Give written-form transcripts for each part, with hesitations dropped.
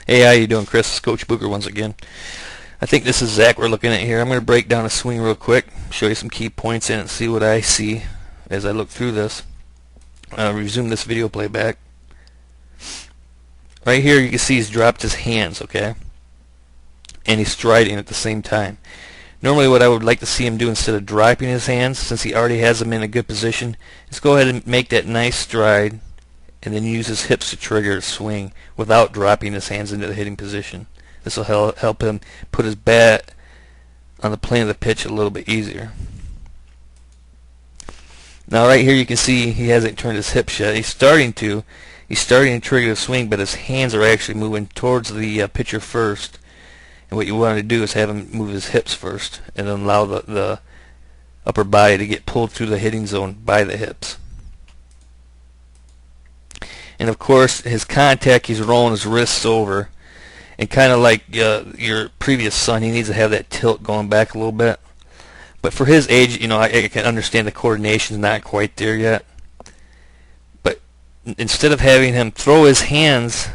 Hey, how you doing, Chris? It's Coach Booger once again. I think this is Zach we're looking at here. I'm going to break down a swing real quick, show you some key points in it, and see what I see as I look through this. Resume this video playback. Right here you can see he's dropped his hands, okay? And he's striding at the same time. Normally what I would like to see him do instead of dropping his hands, since he already has them in a good position, is go ahead and make that nice stride and then use his hips to trigger a swing without dropping his hands into the hitting position. This will help him put his bat on the plane of the pitch a little bit easier. Now right here you can see he hasn't turned his hips yet. He's starting to trigger the swing, but his hands are actually moving towards the pitcher first. And what you want to do is have him move his hips first and then allow the upper body to get pulled through the hitting zone by the hips. And of course his contact, he's rolling his wrists over, and kind of like your previous son, he needs to have that tilt going back a little bit. But for his age, you know, I can understand the coordination's not quite there yet. But instead of having him throw his hands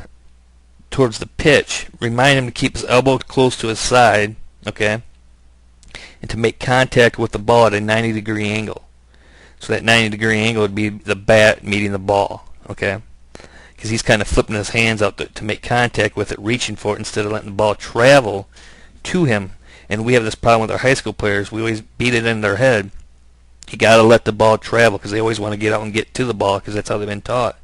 towards the pitch, remind him to keep his elbow close to his side, okay, and to make contact with the ball at a 90-degree angle. So that 90-degree angle would be the bat meeting the ball, okay, because he's kind of flipping his hands out to make contact with it, reaching for it instead of letting the ball travel to him. And we have this problem with our high school players. We always beat it in their head. You got to let the ball travel, because they always want to get out and get to the ball, because that's how they've been taught.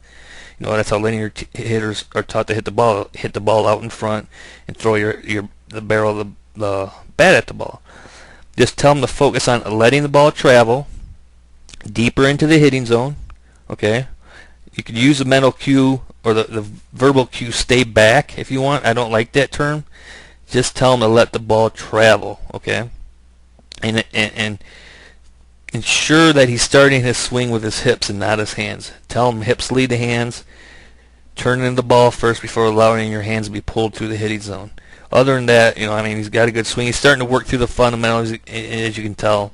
You know, that's how linear hitters are taught to hit the ball. Hit the ball out in front and throw the barrel of the bat at the ball. Just tell them to focus on letting the ball travel deeper into the hitting zone. Okay, you could use the mental cue or the verbal cue, stay back, if you want. I don't like that term. Just tell them to let the ball travel. Okay, and ensure that he's starting his swing with his hips and not his hands. Tell him hips lead the hands. Turn in the ball first before allowing your hands to be pulled through the hitting zone. Other than that, you know, I mean, he's got a good swing. He's starting to work through the fundamentals, as you can tell.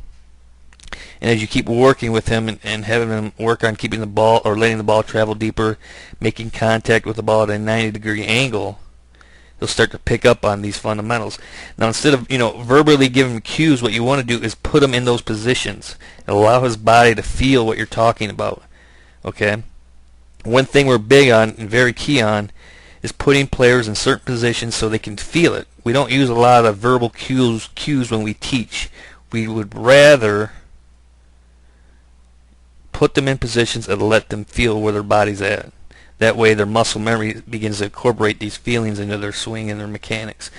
And as you keep working with him and having him work on keeping the ball or letting the ball travel deeper, making contact with the ball at a 90-degree angle, he'll start to pick up on these fundamentals. Now, instead of, you know, verbally giving him cues, what you want to do is put him in those positions and allow his body to feel what you're talking about. Okay? One thing we're big on and very key on is putting players in certain positions so they can feel it. We don't use a lot of verbal cues when we teach. We would rather put them in positions and let them feel where their body's at. That way their muscle memory begins to incorporate these feelings into their swing and their mechanics.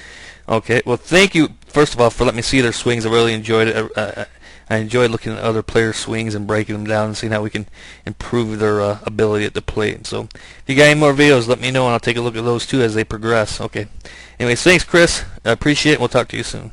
Okay, well, thank you, first of all, for letting me see their swings. I really enjoyed it. I enjoyed looking at other players' swings and breaking them down and seeing how we can improve their ability at the plate. So if you got any more videos, let me know, and I'll take a look at those too as they progress. Okay. Anyways, thanks, Chris. I appreciate it. We'll talk to you soon.